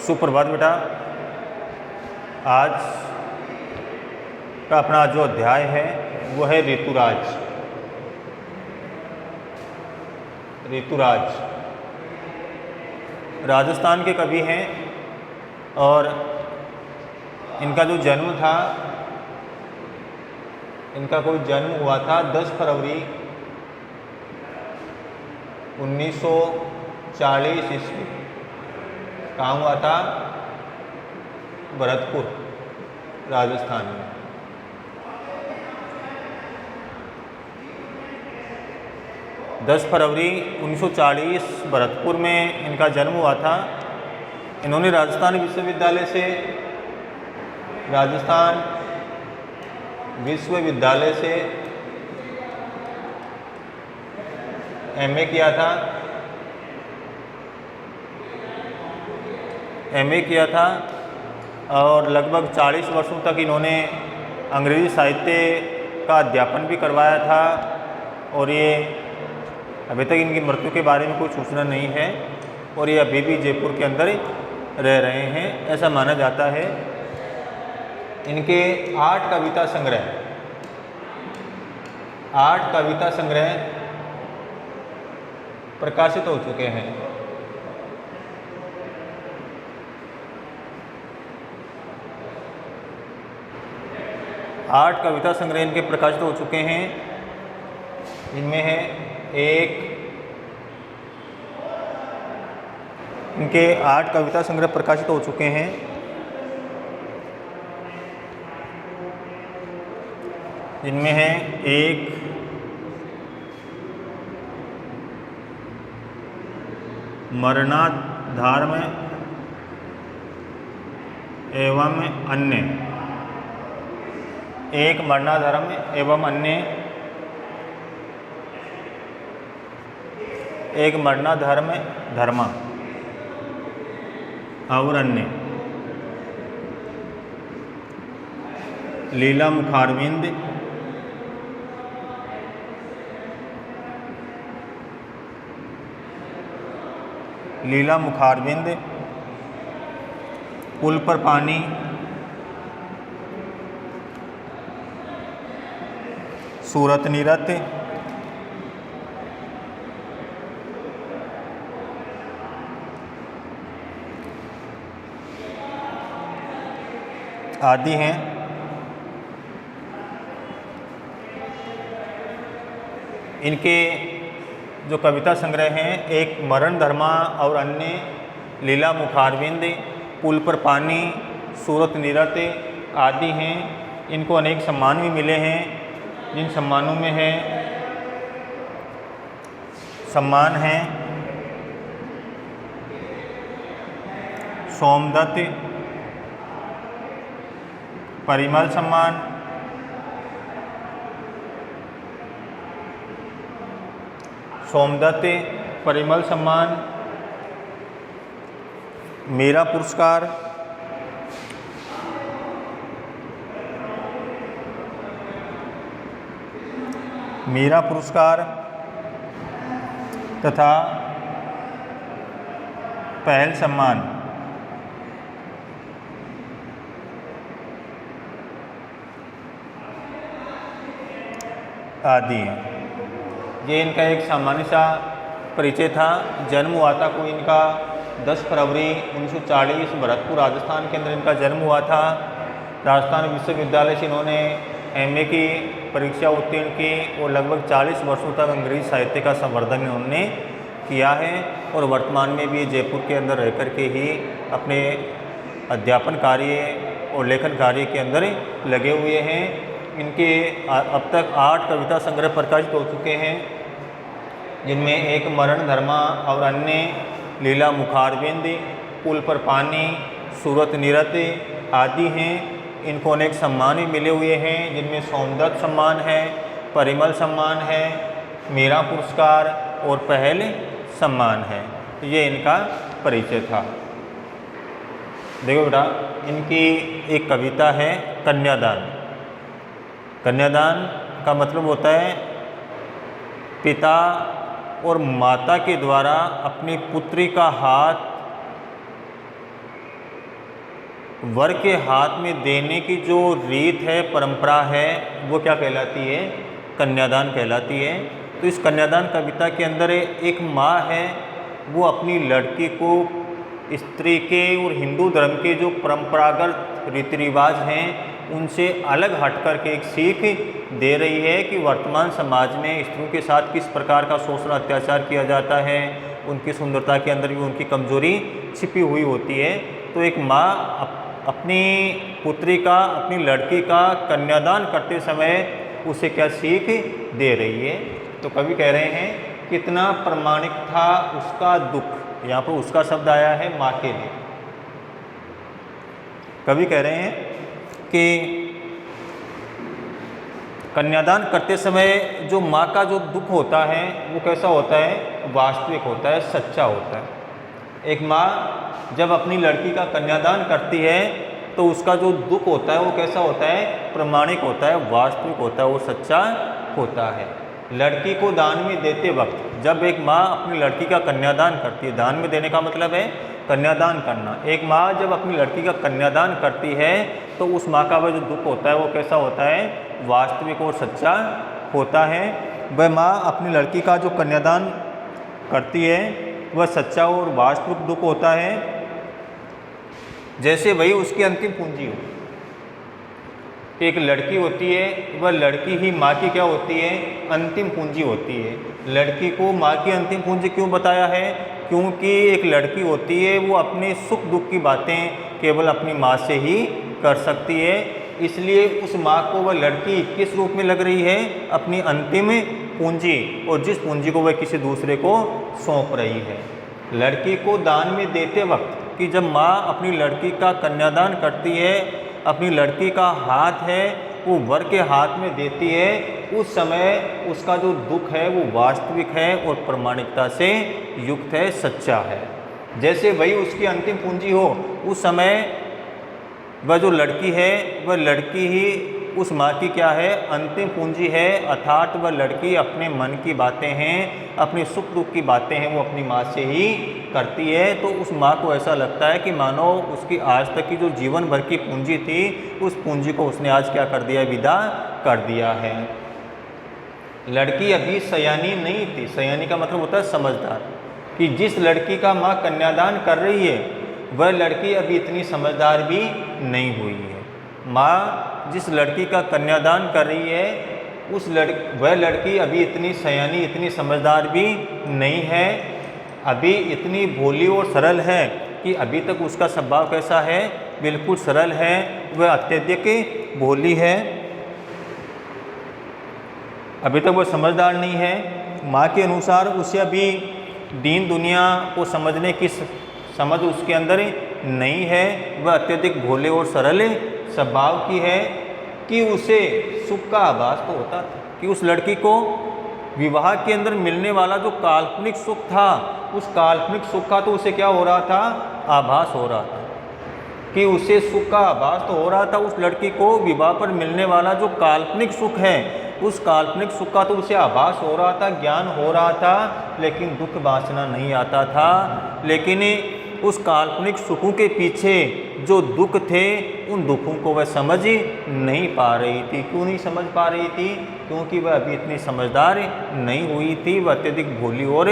सुप्रभात बेटा। आज का अपना जो अध्याय है वो है ऋतुराज। ऋतुराज राजस्थान के कवि हैं और इनका जो जन्म था, इनका कोई जन्म हुआ था 10 फरवरी 1940 ईस्वी। कहाँ हुआ था? भरतपुर, राजस्थान में। दस फरवरी 1940 भरतपुर में इनका जन्म हुआ था। इन्होंने राजस्थान विश्वविद्यालय से एमए किया था और लगभग 40 वर्षों तक इन्होंने अंग्रेजी साहित्य का अध्यापन भी करवाया था। और ये अभी तक इनकी मृत्यु के बारे में कोई सूचना नहीं है और ये अभी भी जयपुर के अंदर रह रहे हैं, ऐसा माना जाता है। इनके 8 कविता संग्रह प्रकाशित हो चुके हैं। आठ कविता संग्रह इनके प्रकाशित हो चुके हैं। इनमें है इनके 8 कविता संग्रह प्रकाशित हो चुके हैं। इनमें है एक मरणाधर्म एवं अन्य, एक मरणाधर्म एवं अन्य, एक मरणाधर्म धर्म और अन्य, लीला मुखारविंद, पुल पर पानी, सूरत नीरत, आदि हैं। इनके जो कविता संग्रह हैं, एक मरण धर्मा और अन्य, लीला मुखारविंद, पुल पर पानी, सूरत नीरत आदि हैं। इनको अनेक सम्मान भी मिले हैं, जिन सम्मानों में है सम्मान हैं सोमदत्त परिमल सम्मान, मीरा पुरस्कार, तथा पहल सम्मान आदि हैं। ये इनका एक सामान्य सा परिचय था। जन्म हुआ था कोई इनका 10 फरवरी 1940 भरतपुर, राजस्थान के अंदर इनका जन्म हुआ था। राजस्थान विश्वविद्यालय से इन्होंने एमए की परीक्षा उत्तीर्ण की और लगभग 40 वर्षों तक अंग्रेजी साहित्य का संवर्धन इन्होंने किया है और वर्तमान में भी जयपुर के अंदर रह कर के ही अपने अध्यापन कार्य और लेखन कार्य के अंदर लगे हुए हैं। इनके अब तक 8 कविता संग्रह प्रकाशित हो चुके हैं, जिनमें एक मरण धर्मा और अन्य, लीला मुखारविंद, पुल पर पानी, सूरत नीरत आदि हैं। इनको अनेक सम्मान भी मिले हुए हैं, जिनमें सोमदत्त सम्मान है, परिमल सम्मान है, मीरा पुरस्कार और पहल सम्मान है। ये इनका परिचय था। देखो बेटा, इनकी एक कविता है कन्यादान। कन्यादान का मतलब होता है पिता और माता के द्वारा अपनी पुत्री का हाथ वर के हाथ में देने की जो रीत है, परंपरा है, वो क्या कहलाती है? कन्यादान कहलाती है। तो इस कन्यादान कविता के अंदर एक माँ है, वो अपनी लड़की को स्त्री के और हिंदू धर्म के जो परंपरागत रीति रिवाज हैं उनसे अलग हट कर के एक सीख दे रही है कि वर्तमान समाज में स्त्रियों के साथ किस प्रकार का शोषण अत्याचार किया जाता है, उनकी सुंदरता के अंदर भी उनकी कमजोरी छिपी हुई होती है। तो एक माँ अपनी पुत्री का, अपनी लड़की का कन्यादान करते समय उसे क्या सीख दे रही है? तो कवि कह रहे हैं कितना प्रामाणिक था उसका दुख। यहाँ पर उसका शब्द आया है माँ के लिए। कवि कह रहे हैं कि कन्यादान करते समय जो माँ का जो दुख होता है वो कैसा होता है? वास्तविक होता है, सच्चा होता है। एक माँ जब अपनी लड़की का कन्यादान करती है तो उसका जो दुख होता है वो कैसा होता है? प्रामाणिक होता है, वास्तविक होता है, वो सच्चा होता है। लड़की को दान में देते वक्त जब एक माँ अपनी लड़की का कन्यादान करती है, दान में देने का मतलब है कन्यादान करना। एक माँ जब अपनी लड़की का कन्यादान करती है तो उस माँ का वह जो दुख होता है वो कैसा होता है? वास्तविक और सच्चा होता है। वह माँ अपनी लड़की का जो कन्यादान करती है वह सच्चा और वास्तविक दुख होता है, जैसे वही उसकी अंतिम पूंजी हो। एक लड़की होती है, वह लड़की ही माँ की क्या होती है? अंतिम पूंजी होती है। लड़की को माँ की अंतिम पूंजी क्यों बताया है? क्योंकि एक लड़की होती है वो अपने सुख दुख की बातें केवल अपनी माँ से ही कर सकती है, इसलिए उस माँ को वह लड़की किस रूप में लग रही है? अपनी अंतिम पूंजी, और जिस पूंजी को वह किसी दूसरे को सौंप रही है। लड़की को दान में देते वक्त कि जब माँ अपनी लड़की का कन्यादान करती है, अपनी लड़की का हाथ है वो वर के हाथ में देती है, उस समय उसका जो दुख है वो वास्तविक है और प्रामाणिकता से युक्त है, सच्चा है। जैसे वही उसकी अंतिम पूंजी हो, उस समय वह जो लड़की है वह लड़की ही उस माँ की क्या है? अंतिम पूंजी है। अर्थात वह लड़की अपने मन की बातें हैं, अपने सुख दुख की बातें हैं, वो अपनी माँ से ही करती है। तो उस माँ को ऐसा लगता है कि मानो उसकी आज तक की जो जीवन भर की पूंजी थी उस पूंजी को उसने आज क्या कर दिया? विदा कर दिया है। लड़की अभी सयानी नहीं थी। सयानी का मतलब होता है समझदार, कि जिस लड़की का माँ कन्यादान कर रही है वह लड़की अभी इतनी समझदार भी नहीं हुई है। माँ जिस लड़की का कन्यादान कर रही है वह लड़की अभी इतनी सयानी, इतनी समझदार भी नहीं है, अभी इतनी भोली और सरल है कि अभी तक उसका स्वभाव कैसा है? बिल्कुल सरल है, वह अत्यधिक भोली है, अभी तक वह समझदार नहीं है। माँ के अनुसार उसे अभी दीन दुनिया को समझने की समझ उसके अंदर नहीं है, वह अत्यधिक भोले और सरल स्वभाव की है। कि उसे सुख का आभास तो होता था कि उस लड़की को विवाह के अंदर मिलने वाला जो काल्पनिक सुख था, उस काल्पनिक सुख का तो उसे क्या हो रहा था? आभास हो रहा था, कि उसे सुख का आभास तो हो रहा था। उस लड़की को विवाह पर मिलने वाला जो काल्पनिक सुख है उस काल्पनिक सुख का तो उसे आभास हो रहा था, ज्ञान हो रहा था, लेकिन दुख वासना नहीं आता था। लेकिन उस काल्पनिक सुखों के पीछे जो दुख थे उन दुखों को वह समझ नहीं पा रही थी। क्यों नहीं समझ पा रही थी? क्योंकि वह अभी इतनी समझदार नहीं हुई थी, वह अत्यधिक भोली और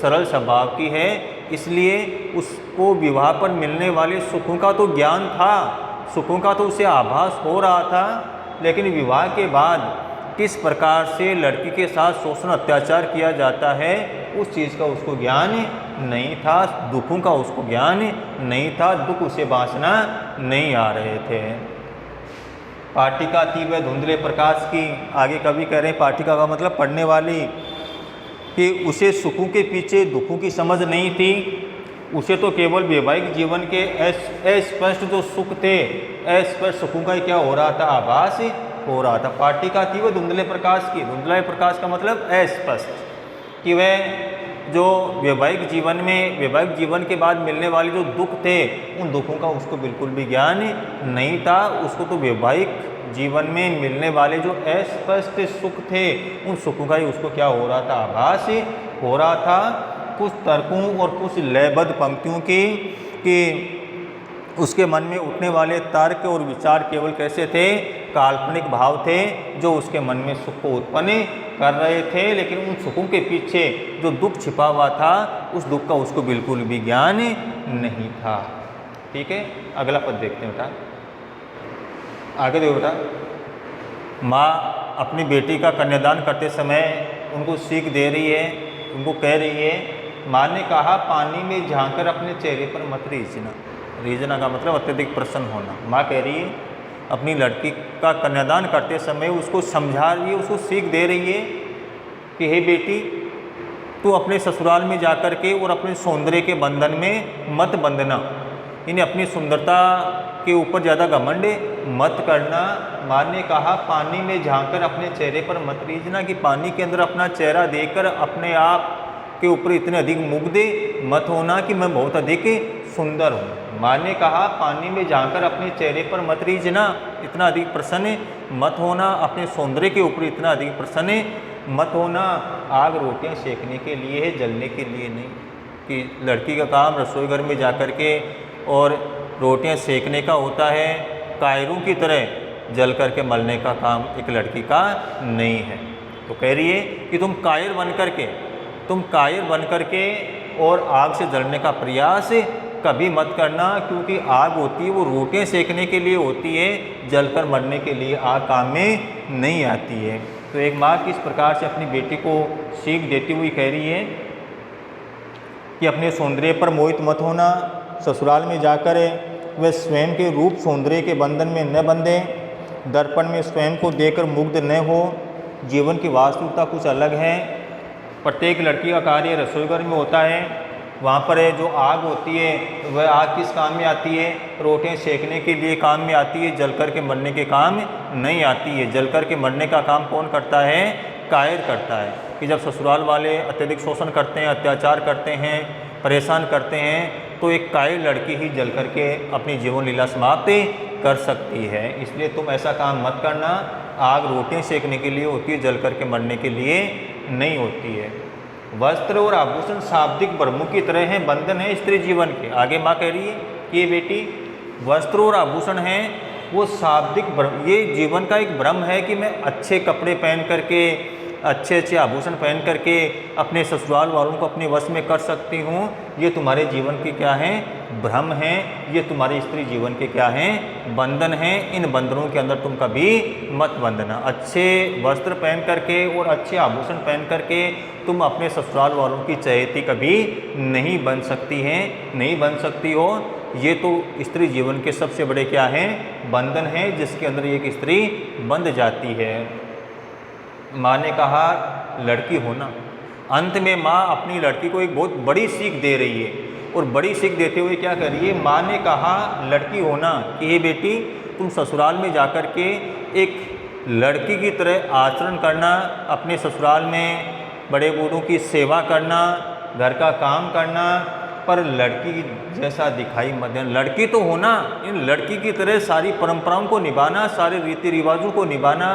सरल स्वभाव की है। इसलिए उसको विवाह पर मिलने वाले सुखों का तो ज्ञान था, सुखों का तो उसे आभास हो रहा था, लेकिन विवाह के बाद किस प्रकार से लड़की के साथ शोषण अत्याचार किया जाता है उस चीज़ का उसको ज्ञान नहीं था, दुखों का उसको ज्ञान नहीं था, दुख उसे वासना नहीं आ रहे थे। पाटिका थी वह धुंधले प्रकाश की। आगे कवि कह रहे हैं पाटिका का मतलब पढ़ने वाली, कि उसे सुखों के पीछे दुखों की समझ नहीं थी। उसे तो केवल वैवाहिक जीवन के अस्पष्ट जो सुख थे, अस्पष्ट सुखों का क्या हो रहा था? आभास हो रहा था। पाटिका थी वह धुंधले प्रकाश की। धुंधले प्रकाश का मतलब अस्पष्ट, कि वह जो वैवाहिक जीवन के बाद मिलने वाले जो दुख थे उन दुखों का उसको बिल्कुल भी ज्ञान नहीं था। उसको तो वैवाहिक जीवन में मिलने वाले जो अस्पष्ट सुख थे उन सुखों का ही उसको क्या हो रहा था? आभास हो रहा था। कुछ तर्कों और कुछ लयबद्ध पंक्तियों की कि उसके मन में उठने वाले तर्क और विचार केवल कैसे थे, काल्पनिक भाव थे जो उसके मन में सुख को उत्पन्न कर रहे थे, लेकिन उन सुखों के पीछे जो दुख छिपा हुआ था उस दुख का उसको बिल्कुल भी ज्ञान नहीं था। ठीक है, अगला पद देखते हैं बेटा, आगे देखो बेटा। माँ अपनी बेटी का कन्यादान करते समय उनको सीख दे रही है, उनको कह रही है, माँ ने कहा पानी में झांककर अपने चेहरे पर मत रीझना। रीझना का मतलब अत्यधिक प्रसन्न होना। माँ कह रही है अपनी लड़की का कन्यादान करते समय उसको समझा रही है, उसको सीख दे रही है कि हे बेटी, तू अपने ससुराल में जाकर के और अपने सौंदर्य के बंधन में मत बंधना, इन्हें अपनी सुंदरता के ऊपर ज़्यादा घमंड मत करना। माँ ने कहा पानी में झांककर अपने चेहरे पर मत रीझना, कि पानी के अंदर अपना चेहरा देखकर अपने आप के ऊपर इतने अधिक मुग्ध मत होना कि मैं बहुत अधिक सुंदर हूँ। माँ ने कहा पानी में झांककर अपने चेहरे पर मत रीझना, इतना अधिक प्रसन्न मत होना, अपने सौंदर्य के ऊपर इतना अधिक प्रसन्न मत होना। आग रोटियाँ सेकने के लिए है, जलने के लिए नहीं। कि लड़की का काम रसोई घर में जाकर के और रोटियाँ सेकने का होता है, कायरों की तरह जल करके मलने का काम एक लड़की का नहीं है। तो कह रही है कि तुम कायर बन करके और आग से जलने का प्रयास कभी मत करना, क्योंकि आग होती है वो रोटियाँ सेकने के लिए होती है, जलकर मरने के लिए आग काम में नहीं आती है। तो एक माँ किस प्रकार से अपनी बेटी को सीख देती हुई कह रही है कि अपने सौंदर्य पर मोहित मत होना, ससुराल में जाकर वह स्वयं के रूप सौंदर्य के बंधन में न बंधे, दर्पण में स्वयं को देखकर मुग्ध न हो। जीवन की वास्तविकता कुछ अलग है। प्रत्येक लड़की का कार्य रसोई घर में होता है, वहाँ पर जो आग होती है वह आग किस काम में आती है, रोटियाँ सेकने के लिए काम में आती है, जलकर के मरने के काम नहीं आती है। जलकर के मरने का काम कौन करता है, कायर करता है। कि जब ससुराल वाले अत्यधिक शोषण करते हैं, अत्याचार करते हैं, परेशान करते हैं, तो एक कायर लड़की ही जल करके अपनी जीवन लीला समाप्त कर सकती है। इसलिए तुम ऐसा काम मत करना। आग रोटियाँ सेकने के लिए होती है, जल करके मरने के लिए नहीं होती है। वस्त्र और आभूषण शाब्दिक भ्रमों की तरह हैं, बंधन है स्त्री जीवन के। आगे माँ कह रही है कि ये बेटी, वस्त्र और आभूषण हैं वो शाब्दिक भ्रम, ये जीवन का एक भ्रम है कि मैं अच्छे कपड़े पहन करके, अच्छे अच्छे आभूषण पहन करके अपने ससुराल वालों को अपने वश में कर सकती हूँ। ये तुम्हारे जीवन के क्या हैं, भ्रम हैं। ये तुम्हारे स्त्री जीवन के क्या हैं, बंधन हैं। इन बंधनों के अंदर तुम कभी मत बंधना। अच्छे वस्त्र पहन करके और अच्छे आभूषण पहन करके तुम अपने ससुराल वालों की चहेती कभी नहीं बन सकती हैं, नहीं बन सकती हो। ये तो स्त्री जीवन के सबसे बड़े क्या हैं, बंधन हैं, जिसके अंदर एक स्त्री बंध जाती है। माँ ने कहा लड़की होना। अंत में माँ अपनी लड़की को एक बहुत बड़ी सीख दे रही है, और बड़ी सीख देते हुए क्या कर रही है, माँ ने कहा लड़की होना कि ये बेटी, तुम ससुराल में जाकर के एक लड़की की तरह आचरण करना, अपने ससुराल में बड़े बूढ़ों की सेवा करना, घर का काम करना, पर लड़की जैसा दिखाई मत देना। लड़की तो होना, इन लड़की की तरह सारी परंपराओं को निभाना, सारे रीति रिवाजों को निभाना,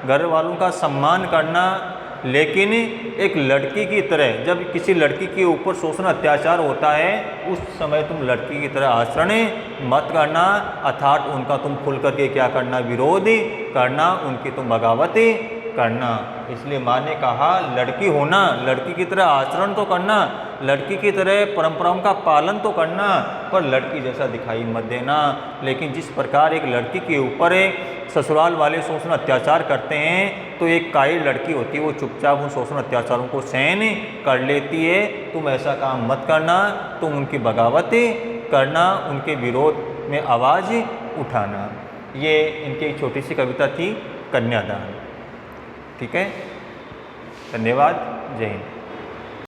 घर वालों का सम्मान करना, लेकिन एक लड़की की तरह जब किसी लड़की के ऊपर शोषण अत्याचार होता है उस समय तुम लड़की की तरह आचरण मत करना, अर्थात उनका तुम खुल करके क्या करना, विरोध करना, उनकी तुम बगावत करना। इसलिए माँ ने कहा लड़की होना, लड़की की तरह आचरण तो करना, लड़की की तरह परंपराओं का पालन तो करना, पर लड़की जैसा दिखाई मत देना। लेकिन जिस प्रकार एक लड़की के ऊपर ससुराल वाले शोषण अत्याचार करते हैं, तो एक कायर लड़की होती है वो चुपचाप उन शोषण अत्याचारों को सहन कर लेती है। तुम ऐसा काम मत करना, तुम उनकी बगावत करना, उनके विरोध में आवाज़ उठाना। ये इनकी एक छोटी सी कविता थी, कन्यादान। ठीक है, धन्यवाद, जय हिंद।